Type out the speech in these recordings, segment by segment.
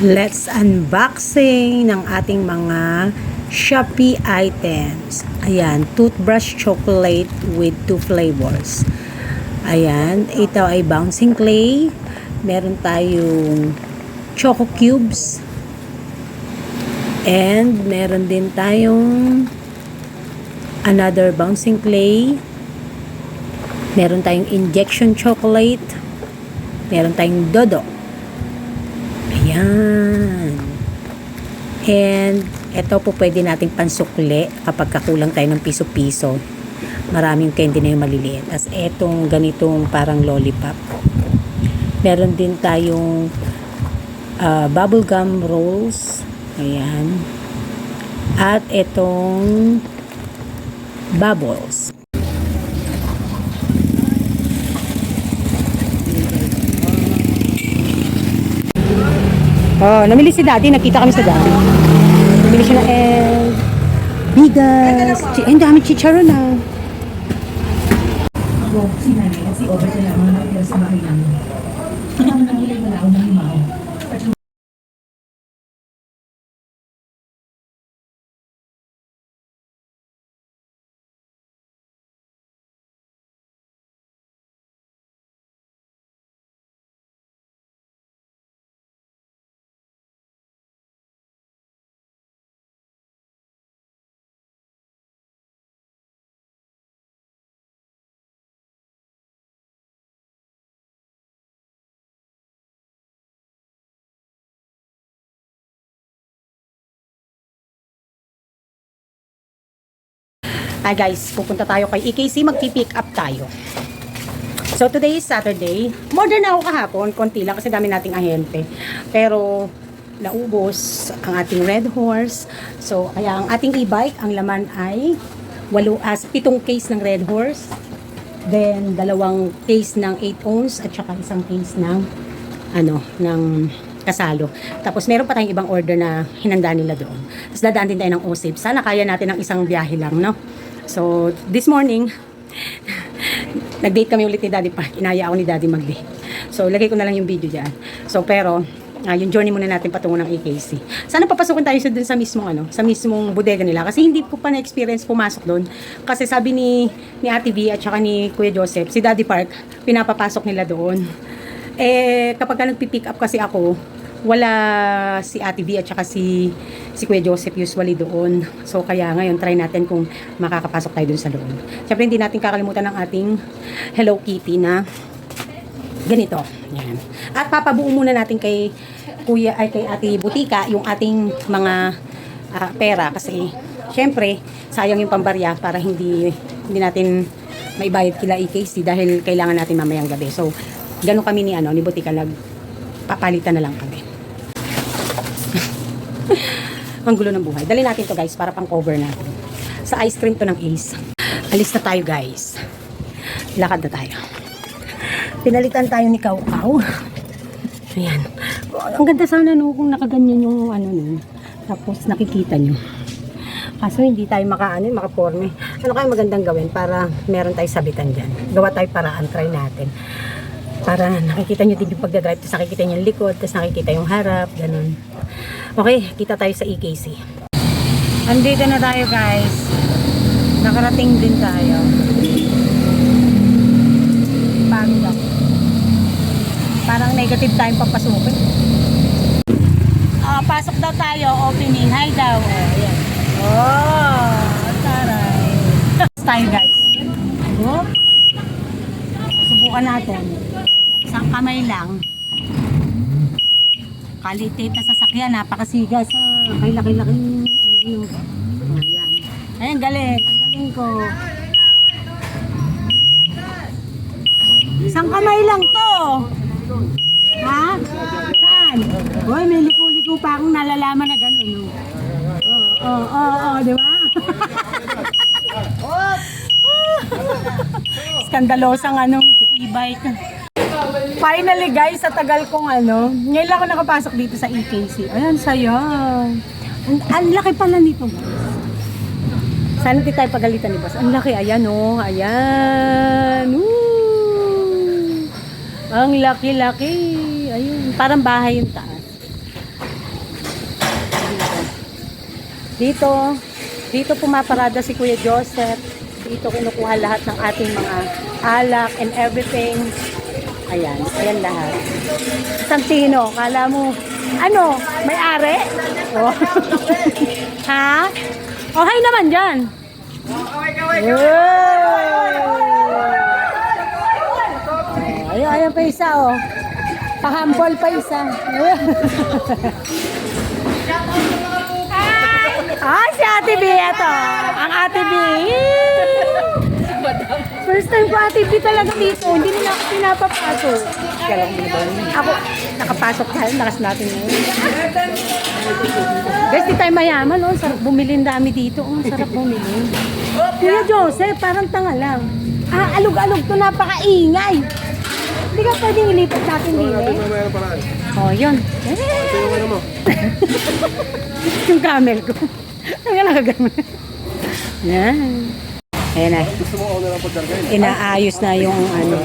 Let's unboxing ng ating mga Shopee items. Ayan, toothbrush chocolate with 2 flavors. Ayan, ito ay bouncing clay. Meron tayong choco cubes. And meron din tayong another bouncing clay. Meron tayong injection chocolate. Meron tayong dodo. Ayan. And ito po pwede nating pansukli kapag kakulang tayo ng piso-piso. Maraming candy na yung maliliit. As etong ganitong parang lollipop. Meron din tayong bubblegum rolls. Ayan. At etong bubbles. Oh, namili si Daddy. Nakita kami sa Daddy. Namili siya ng egg, bigas. Ang dami chicharon na. Si Nanay, si Over na lang. Mga nakitira sa bahay namin. Ang nangyay wala ako ng limaw. Hi guys, pupunta tayo kay EKC, magpi-pick up tayo. So today is Saturday. Modern na ako kahapon, konti lang kasi dami nating ahente. Pero naubos ang ating Red Horse. So kaya ang ating e-bike, ang laman ay 7 case ng Red Horse. Then 2 case ng 8 ounce at saka isang case ng ng kasalo. Tapos meron pa tayong ibang order na hinanda nila doon. Tapos dadaan din tayo ng OSAP. Sana kaya natin ng isang biyahe lang, no? So, this morning, nag-date kami ulit ni Daddy Park. Inaya ako ni Daddy mag-date. So, lagay ko na lang yung video dyan. So, pero, yung journey muna natin patungo ng EKC. Sana papasukin tayo dun sa mismong, sa mismong bodega nila. Kasi hindi ko pa na-experience pumasok doon. Kasi sabi ni Ate V at saka ni Kuya Joseph, si Daddy Park, pinapapasok nila doon. Kapag nagpipick up kasi ako, wala si Ate V at saka si Kuya Joseph usually doon. So kaya ngayon try natin kung makakapasok tayo doon sa loob. Siyempre hindi natin kakalimutan ng ating Hello Kitty na ganito. Yan. At papabuo muna natin kay kay Ate Butika yung ating mga pera kasi siyempre sayang yung pambarya para hindi natin maibayad kila EKC dahil kailangan natin mamayang gabi. So ganun kami ni Butika, papalitan na lang kami. Ang gulo ng buhay. Dali natin to guys para pang cover natin. Sa ice cream to ng Ace. Alis na tayo guys. Lakad na tayo. Pinalitan tayo ni Kao Kao. Ayan. Ang ganda sana kung nakaganyan yung nun. Tapos nakikita nyo. Kaso hindi tayo makaporme. Ano kaya magandang gawin para meron tayo sabitan dyan. Gawa tayo paraan. Try natin. Para nakikita nyo din yung pagdadrive. Tapos nakikita nyo yung likod. Tapos nakikita yung harap. Ganun. Okay, kita tayo sa EKC. Andito na tayo guys. Nakarating din tayo. Pagod ako. Parang negative time papasukin. Pasok daw tayo. Opening. Hi daw. Ayan. Taray. Tayo guys. Subukan natin. Isang kamay lang. Kalitit na sasakyan, napakasigas. Kay laki-laking ayan. Ayan, galing. Ang galing ko. Isang kamay lang to. Ha? Saan? Hoy, may liko-liko pa akong nalalaman na gano'n. Di ba? Skandalosang e-bike. Finally guys, sa tagal kong ngayon lang ako nakapasok dito sa EKC. Ayan, sayang. Ang laki pala nito guys. Sana di tayo pagalitan ni boss. Ang laki, ayan ayan. Ang laki-laki. Ayun, parang bahay yung taas. Dito pumaparada si Kuya Joseph. Dito kinukuha lahat ng ating mga alak and everything. Ayan lahat. Santino, kala mo, ano, may are? Oh. Ha? Oh, hi naman dyan. Ayan pa isa, oh. Pahambol pa isa. Ay, si Ate B, ito. Ang Ate B. First time ko Ate B talaga dito. Hindi nila ako pinapapasok. Ako, nakapasok tayo. Lakas natin yun. Guys, di tayo mayaman. Oh. Sarap bumili ang dami dito. Oh, sarap bumili. Kuya Joseph, parang tanga lang. Alog-alog to, napakaingay. Hindi ka pwedeng ilipat natin dito. Oh, yun. Yung camel ko. Ang nakagamit. Yan. Ayan na. Inaayos na yung ano.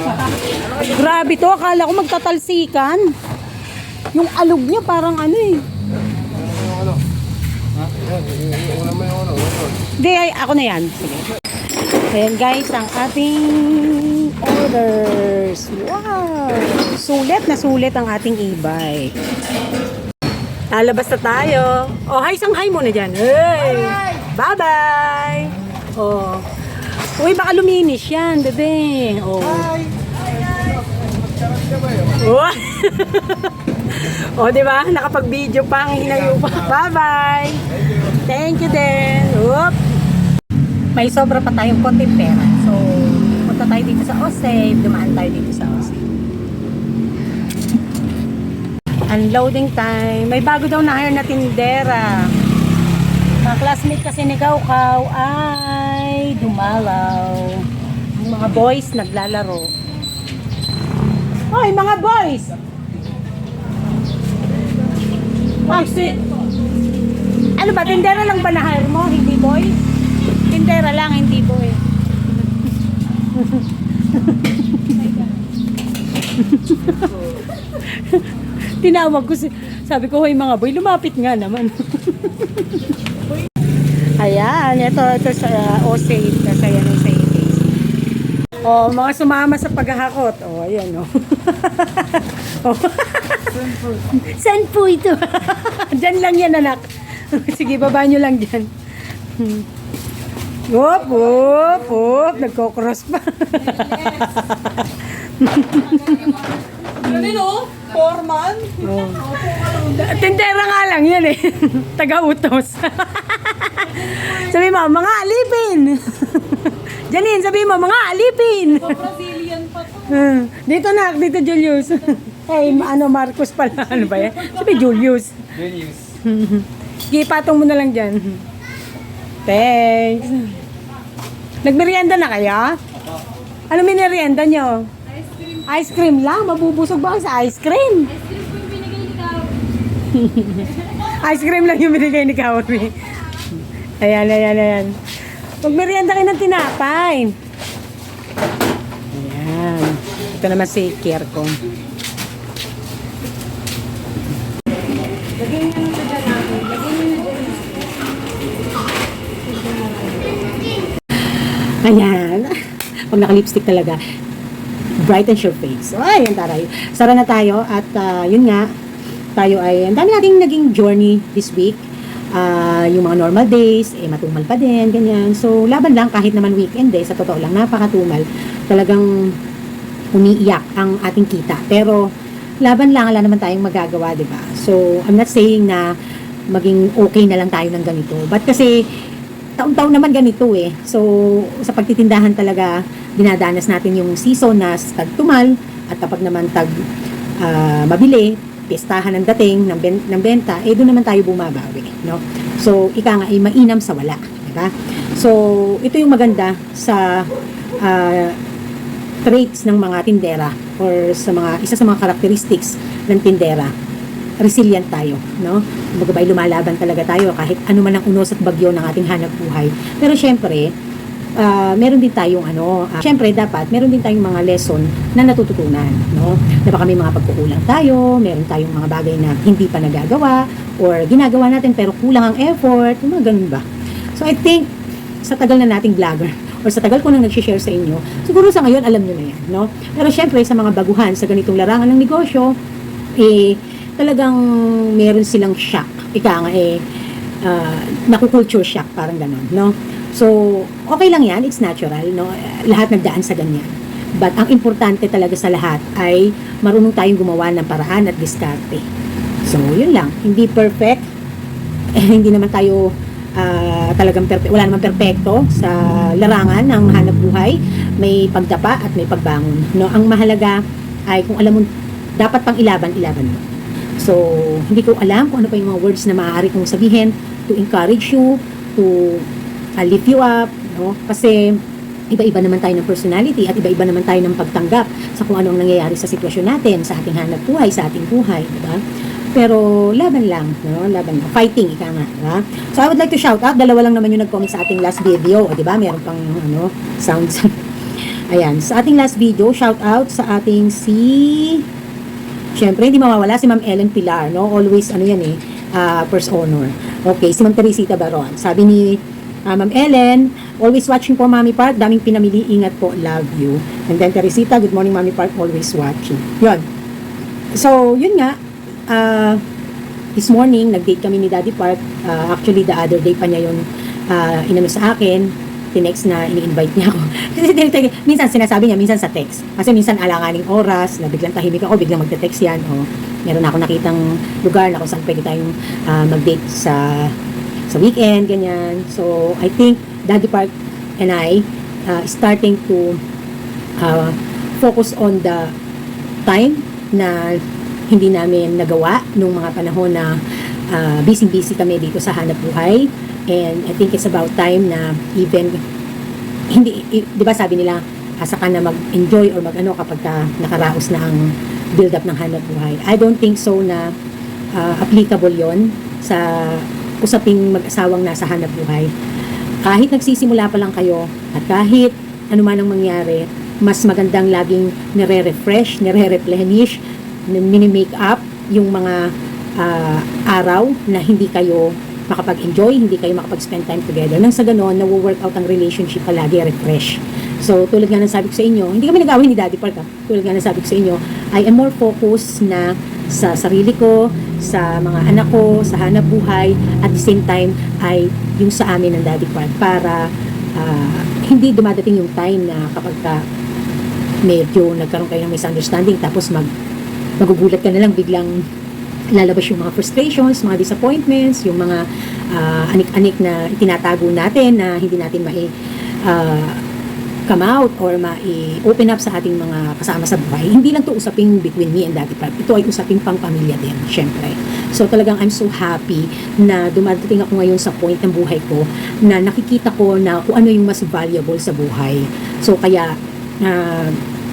Grabe to. Akala ko magtatalsikan. Yung alog niya parang ano eh. Hindi, ako na yan. Sige. Ayan guys, ang ating orders. Wow! Sulit na sulit ang ating e-bike. Lalabas na tayo. Oh, hi, sang hi muna dyan. Hey! Bye-bye! Oh. Uy, baka luminis yan, bebe. Oh. Oh. Oh, di ba? Nakapag-video pa, ang hinayo pa. Bye-bye! Thank you din. Oop. May sobra pa tayong konting pera. So, punta tayo dito sa Osave. Dumaan tayo dito sa Osave. Unloading time. May bago daw na hire na tindera. Mga classmate kasi ni Kaukaw ay dumalaw. Yung mga boys naglalaro. Hoy, mga boys! Ano ba, tindera lang ba na hire mo? Hindi boy? Tindera lang, hindi boy. Tinawag ko, sabi ko, hoy mga boy, lumapit nga naman. Ayan, ito sa Osave, kasi yan ang sa oh, mga sumama sa paghahakot. Oh, ayan, oh. Oh. Saan po ito? Diyan lang yan, anak. Sige, baba nyo lang dyan. Whoop, whoop, whoop. Nagko-cross pa. Ganun o, foreman. Oh. Tindera nga lang yan eh. Taga-utos. Sabi mo, mga alipin. Janine, sabi mo, mga alipin. Brazilian pa to. Dito na, dito Julius. Hey, ano, Marcos pala. Ano ba yan? Sabi Julius. Julius. Gipatong mo na lang dyan. Thanks. Nagmerienda na kaya? Ano minerienda nyo? Ice cream. Ice cream lang? Mabubusog ba ang sa ice cream? Ice cream po yung binigay ni Kao. Ice cream lang yung binigay ni Kaori. Ayan, ayan, ayan. Magmerienda kayo ng tinapay. Ayan. Ito naman si Kierko. Lagyan nyo nito dyan namin. Lagyan nyo nito dyan. Ayan. Pag naka-lipstick talaga, brightens your face. Ay, yan taray. Sara na tayo at yun nga, tayo ay, ang dami nating naging journey this week. Yung mga normal days, matumal pa din, ganyan. So, laban lang kahit naman weekend sa totoo lang, napakatumal. Talagang umiiyak ang ating kita. Pero, laban lang, wala naman tayong magagawa, di ba? So, I'm not saying na maging okay na lang tayo ng ganito. But kasi, taon-taon naman ganito eh. So, sa pagtitindahan talaga, dinadanas natin yung season na tag-tumal at kapag naman mabili, pistahan ng dating ng benta, doon naman tayo bumabawi, no? So, ika nga, mainam sa wala, diba? So, ito yung maganda sa traits ng mga tindera or isa sa mga characteristics ng tindera. Resilient tayo, no? Magabay lumalaban talaga tayo kahit ano man ang unos at bagyo ng ating hanap buhay. Pero syempre, meron din tayong syempre dapat meron din tayong mga lesson na natututunan, no? Na baka may mga pagkukulang tayo, meron tayong mga bagay na hindi pa nagagawa or ginagawa natin pero kulang ang effort, yung mga ganun ba. So I think sa tagal na nating vlogger or sa tagal ko nang nag-share sa inyo, siguro sa ngayon alam nyo na yan, no? Pero syempre sa mga baguhan sa ganitong larangan ng negosyo, talagang meron silang shock. Ika nga naku-culture shock, parang gano'n, no? So, okay lang yan, it's natural, no? Lahat nagdaan sa ganyan. But ang importante talaga sa lahat ay marunong tayong gumawa ng paraan at diskarte. So, yun lang. Hindi perfect. Hindi naman tayo talagang wala naman perpekto sa larangan ng hanap buhay. May pagdapa at may pagbangon, no? Ang mahalaga ay kung alam mo dapat pang ilaban mo. So, hindi ko alam kung ano pa yung mga words na maaari kong sabihin to encourage you, to lift you up, no? Kasi iba-iba naman tayo ng personality at iba-iba naman tayo ng pagtanggap sa kung ano ang nangyayari sa sitwasyon natin, sa ating hanap buhay, sa ating buhay, diba? Pero laban lang, no? Laban lang. Fighting, ika nga, diba? So, I would like to shout out, dalawa lang naman yung nag-comment sa ating last video, o diba? Meron pang, sounds. Ayan, sa ating last video, shout out sa ating syempre, hindi mawawala si Ma'am Ellen Pilar, no? Always, first honor. Okay, si Ma'am Teresita Baron. Sabi ni Ma'am Ellen, always watching po, Mami Park. Daming pinamili. Ingat po. Love you. And then, Teresita, good morning, Mami Park. Always watching. Yun. So, yun nga. This morning, nag-date kami ni Daddy Park. Actually, the other day pa niya yun inano sa akin. Tinext na ini-invite niya ako. Minsan sinasabi niya, minsan sa text. Kasi minsan alanganing oras, na biglang tahimik ako, biglang magte-text yan. O, meron ako nakitang lugar na kung saan pwede tayong mag-date sa weekend, ganyan. So, I think Daddy Park and I starting to focus on the time na hindi namin nagawa nung mga panahon na busy-busy kami dito sa hanap buhay. And I think it's about time na even, di ba sabi nila, saka na mag-enjoy or mag-ano kapag nakaraos na ang build-up ng hanap buhay. I don't think so na applicable yon sa usaping mag-asawang nasa hanap buhay. Kahit nagsisimula pa lang kayo at kahit ano man ang mangyari, mas magandang laging nire-refresh, nire-replenish, mini-make up yung mga araw na hindi kayo makapag-enjoy, hindi kayo makapag-spend time together. Nang sa ganon, nawo-work out ang relationship palagi, refresh. So, tulad nga ng sabi ko sa inyo, hindi kami nag-away ni Daddy Park, tulad nga ng sabi ko sa inyo, I am more focused na sa sarili ko, sa mga anak ko, sa hanap buhay, at the same time ay yung sa amin ng Daddy Park para hindi dumadating yung time na kapag medyo nagkaroon kayo ng misunderstanding tapos magugulat ka na lang biglang lalabas yung mga frustrations, mga disappointments, yung mga anik-anik na itinatago natin na hindi natin come out or ma-open up sa ating mga kasama sa buhay. Hindi lang to usaping between me and Daddy Park. Ito ay usaping pang pamilya din, syempre. So talagang I'm so happy na dumadating ako ngayon sa point ng buhay ko na nakikita ko na kung ano yung mas valuable sa buhay. So kaya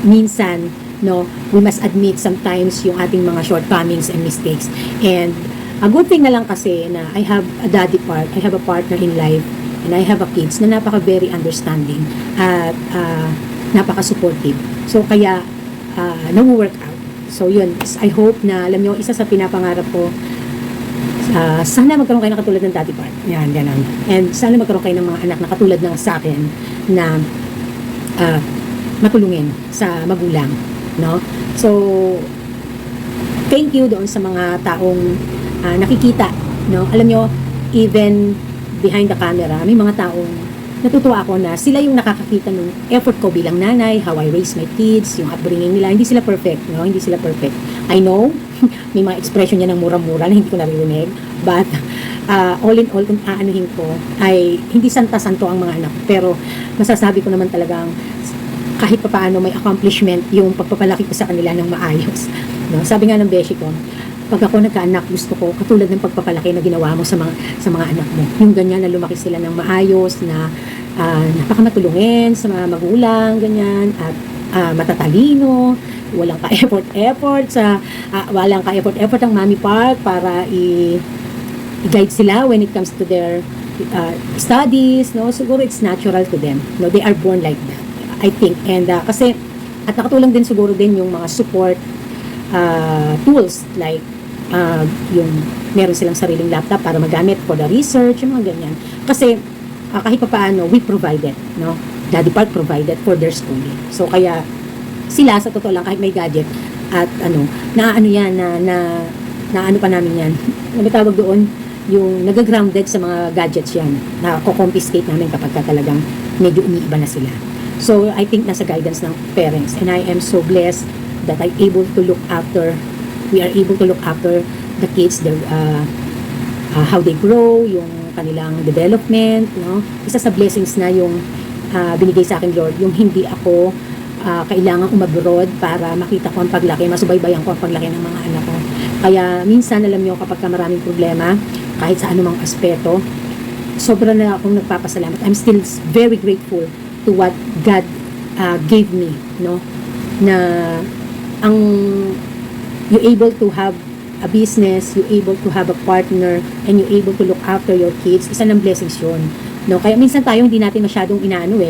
minsan, no, we must admit sometimes yung ating mga shortcomings and mistakes. And a good thing na lang kasi na I have a Daddy Park, I have a partner in life, and I have a kids na napaka very understanding at napaka supportive. So kaya na-work out. So yun, I hope na alam nyo, isa sa pinapangarap ko, sana magkaroon kayo ng katulad ng Daddy Park. Yan, ganun. And sana magkaroon kayo ng mga anak na katulad ng sa akin na matulungin sa magulang, no? So thank you doon sa mga taong nakikita, no? Alam nyo, even behind the camera, may mga taong natutuwa ako na sila yung nakakakita ng effort ko bilang nanay, how I raise my kids, yung upbringing nila. Hindi sila perfect, no? Hindi sila perfect. I know, may mga expression niya ng mura-mura na hindi ko naririnig, but all in all, kung aanuhin ko, ay hindi santa-santo ang mga anak. Pero masasabi ko naman talagang kahit pa paano may accomplishment yung pagpapalaki ko sa kanila ng maayos. No? Sabi nga ng beshi ko, pag ako nagkaanak, gusto ko katulad ng pagpapalaki na ginawa mo sa mga anak mo. Yung ganyan na lumaki sila ng maayos, na napakamatulungin sa mga magulang, ganyan, at matatalino, walang ka-effort walang ka-effort ang Mami Park para i-guide sila when it comes to their studies, no? Siguro it's natural to them. No, they are born like that, I think. And kasi at nakatulong din siguro din yung mga support tools like yung meron silang sariling laptop para magamit for the research, yung mga ganyan. Kasi kahit pa paano, we provided, no? Daddy Park provided for their schooling. So kaya sila sa totoo lang kahit may gadget at na ano pa namin yan. Ano tawag doon? Yung nagagrounded sa mga gadgets yan, na confiscate namin kapag talagang medyo umiiba na sila. So, I think nasa guidance ng parents. And I am so blessed that we are able to look after the kids, their, how they grow, yung kanilang development, no? Isa sa blessings na yung binigay sa akin, Lord, yung hindi ako kailangan umabroad para makita ko ang paglaki, masubaybayan ko ang paglaki ng mga anak ko. Kaya minsan, alam nyo, kapag maraming problema, kahit sa anumang aspeto, sobra na akong nagpapasalamat. I'm still very grateful to what God gave me, no? Na you able to have a business, you able to have a partner, and you able to look after your kids, isa ng blessings yun. No? Kaya minsan tayo hindi natin masyadong inaano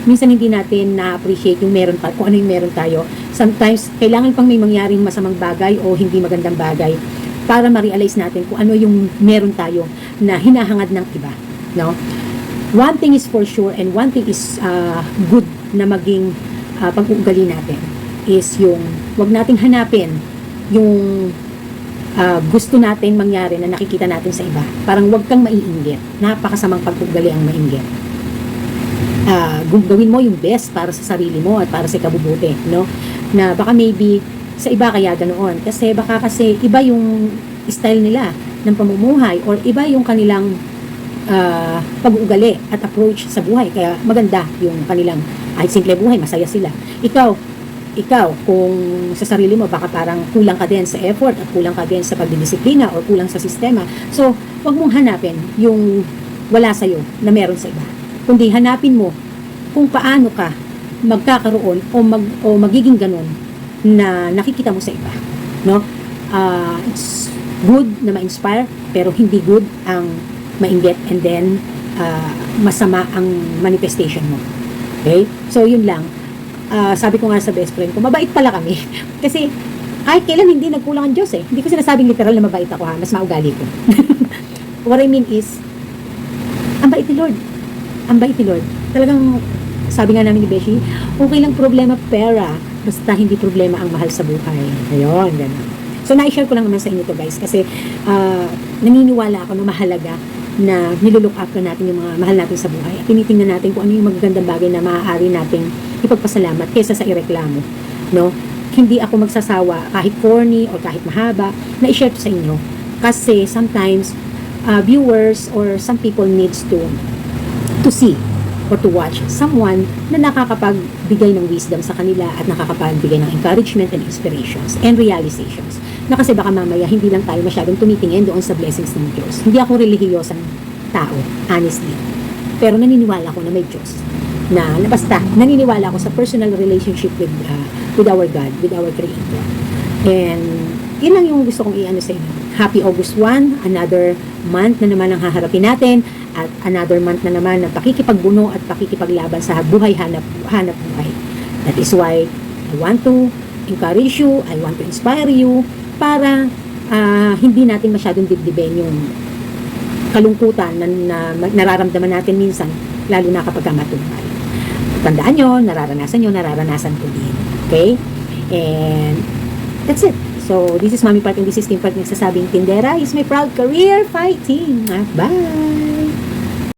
minsan hindi natin na-appreciate yung meron pa, kung ano yung meron tayo. Sometimes, kailangan pang may mangyaring masamang bagay o hindi magandang bagay para ma-realize natin kung ano yung meron tayo na hinahangad ng iba. No? One thing is for sure and one thing is good na maging pag-uugali natin is yung wag nating hanapin yung gusto natin mangyari na nakikita natin sa iba. Parang wag kang maiinggit. Napakasamang pag-uugali ang mainggit. Gawin mo yung best para sa sarili mo at para sa ikabubuti, no? Na baka maybe sa iba kaya ganoon. Kasi baka kasi iba yung style nila ng pamumuhay or iba yung kanilang pag-uugali at approach sa buhay. Kaya maganda yung kanilang simple buhay, masaya sila. Ikaw, kung sa sarili mo, baka parang kulang ka din sa effort at kulang ka din sa pagdidisiplina or kulang sa sistema. So, wag mong hanapin yung wala sa'yo na meron sa iba. Kundi hanapin mo kung paano ka magkakaroon o magiging ganun na nakikita mo sa iba. No? It's good na ma-inspire, pero hindi good ang mainggit and then masama ang manifestation mo. Okay? So, yun lang. Sabi ko nga sa best friend ko, mabait pala kami. Kasi, kahit kailan hindi nagkulang ang Diyos eh. Hindi ko sinasabing literal na mabait ako mas maugali ko. What I mean is, ang bait ni Lord. Ang bait ni Lord. Talagang, sabi nga namin ni Beshi, okay lang problema pera, basta hindi problema ang mahal sa buhay. Ayun, gano'n. So, na-share ko lang naman sa inyo to guys, kasi naniniwala ako na mahalaga na nilulook after natin yung mga mahal natin sa buhay. At tinitingnan natin kung ano yung magagandang bagay na maaari nating ipagpasalamat kaysa sa ireklamo. No? Hindi ako magsasawa kahit corny or kahit mahaba na i-share to sa inyo. Kasi sometimes viewers or some people needs to see or to watch someone na nakakapagbigay ng wisdom sa kanila at nakakapagbigay ng encouragement and inspirations and realizations. Na kasi baka mamaya hindi lang tayo masyadong tumitingin doon sa blessings ng Diyos. Hindi ako relihiyosang tao, honestly. Pero naniniwala ko na may Diyos. Na basta, naniniwala ako sa personal relationship with our God, with our Creator. And yun lang yung gusto kong i-ano sa inyo. Happy August 1, another month na naman ang haharapin natin at another month na naman ng pakikipagbuno at pakikipaglaban sa buhay hanap buhay. That is why I want to encourage you, I want to inspire you para hindi natin masyadong dibdibin yung kalungkutan na nararamdaman natin minsan, lalo na kapag matumal. Tandaan nyo, nararanasan ko din. Okay? And that's it. So, this is Mommy Park and this is Team Park nagsasabing, Tindera is my proud career fighting. Bye!